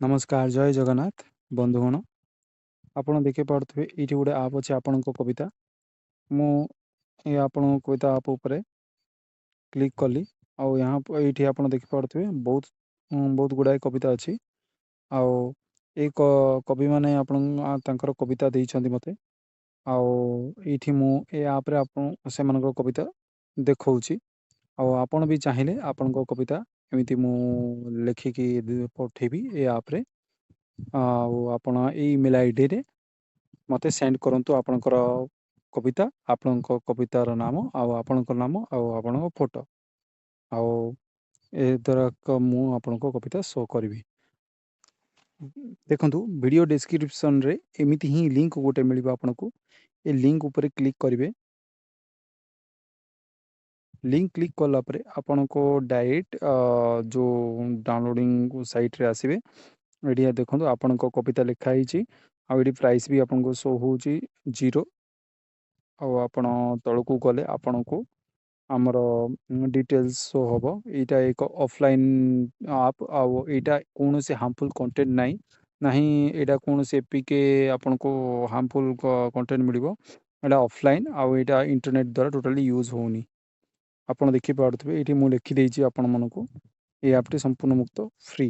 नमस्कार जय जगन्नाथ बंधुगण आपण देखि पारुथिबे एठी गोटे आप अछि आपणको कविता मु ए आपण कविता आप ऊपर क्लिक कली आ यहाँ एठी आपण देखि पारुथिबे बहुत गुडाए कविता अछि आ एक कवि माने आपण तांकर कविता देइछन्ती मते आ एठी मु ए आप रे आपण सेमानकर कविता देखौछि आ आपण भी चाहिए आपणको कविता एमिति मु लेखिकी पठेबी ए आप रे आपण ए ईमेल आईडी रे मते सेंड करंतु आपणकर कविता आपणको कवितार नाम आपणकर नाम आपणको फोटो आ ए द्वारा मु आपणको कविता शो करबी। देखंतु वीडियो डिस्क्रिप्शन रे एमिति ही लिंक गोटे मिलिबा आपणको ए लिंक ऊपर क्लिक करिवे। लिंक क्लिक कला परे आपणको डायरेक्ट जो डाउनलोडिंग साइट रे आसीबे। एडिया देखो आपण कविता लिखाई आड़ी प्राइस भी आपन को शो हो 0 आपण तलकू गले आपण को आमर डिटेल्स शो हम यहाँ एक ऑफलाइन आप आईटा कौन से हार्मफुल कंटेंट नहीं नहीं यहाँ कौन से एपीके आपन को हार्मफुल कंटेंट मिल ऑफलाइन आईटा इंटरनेट द्वारा टोटाली यूज होनी आपड़ देखिपे ये मुझे लिखिदे आपण मानक ये आपटी संपूर्ण मुक्त फ्री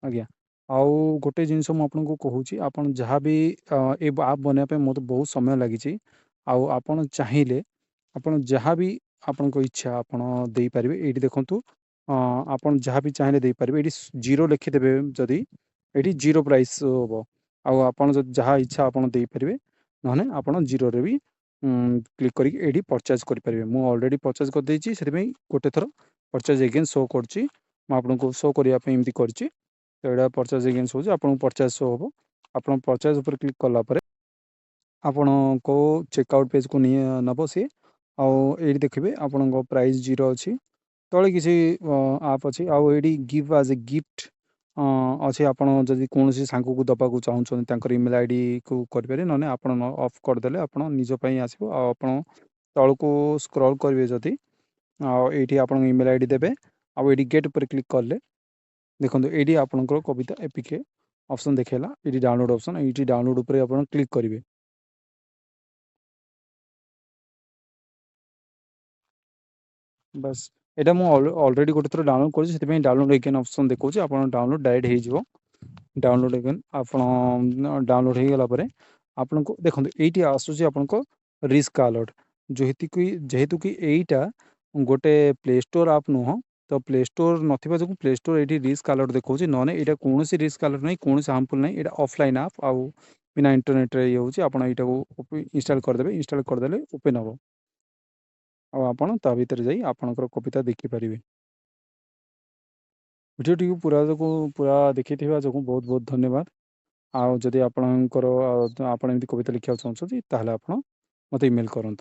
आज्ञा आउ गोटे जिनस मुझे कहूँ आपन जहाँ भी ये आप बनवाई मत बहुत समय लगी आपन चाहिए आपन जहाँ भी आपण इच्छा आपड़ दे पारे ये देखु आपन जहाँ भी चाहिए दे पारे ये जीरो लिखिदेवे जदि ये जीरो प्राइस हम आपन जहाँ इच्छा आपड़ दे पारे ना आपड़ जीरो रे भी क्लिक करके परचेज करेंगे मुझे ऑलरेडी परचेज करदे से गोटे थर परचेज एगेन शो कर शो करने एमती कर तो यहाँ परचेज एगेन्स हो आपको परचेज शो हम आप परचेज उपर क्लिक कलापर आपण को चेकआउट पेज को नहीं नब सी आई देखिए आपण प्राइस जीरो अच्छी तले किसी आप अच्छी आई गिव आज ए गिफ्ट अच्छे आपड़ जदि कौन सांग को दबाक चाहते इमेल आईडी को करें ना आप ऑफ करदे आप निजपाई आसो आप तल को स्क्रॉल करेंगे जदि ये आप इमेल आईडी देवे आई गेट पर क्लिक कले देखो ये आपंकर कविता एपिके ऑप्शन देखेला ये डाउनलोड ऑप्शन ये डाउनलोड उपर आप क्लिक करेंगे बस यहाँ मुझे ऑलरेडी गोटे थर डाउनलोड कर डाउनलोड एगेन ऑप्शन देखो आप डाउनलोड डायरेक्ट हो डाउनलोड एगेन आप डाउनलोड हो गला आपन को देखो ये आसूँ आपको रिस्क अलर्ट जेहेतु कि यहीटा गोटे प्ले स्टोर आप नुह तो प्ले स्टोर ना जो प्ले स्टोर ये रिस्क अलर्ट देखो ना यहाँ कौन रिस्क अलर्ट नहीं कौन हार्मफुल नहीं यहाँ ऑफलाइन आप आउ बिना इंटरनेट रे ये होना इंस्टॉल करदे इंस्टॉल करदे ओपन हम आपण ता भीतर जाई आपणकर कविता देखिपारे भिडियोटी पूरा देखी जो बहुत बहुत धन्यवाद आउ जदि आपणकर आप कविता लिखा चाहते ताल आप मत इमेल करूँ।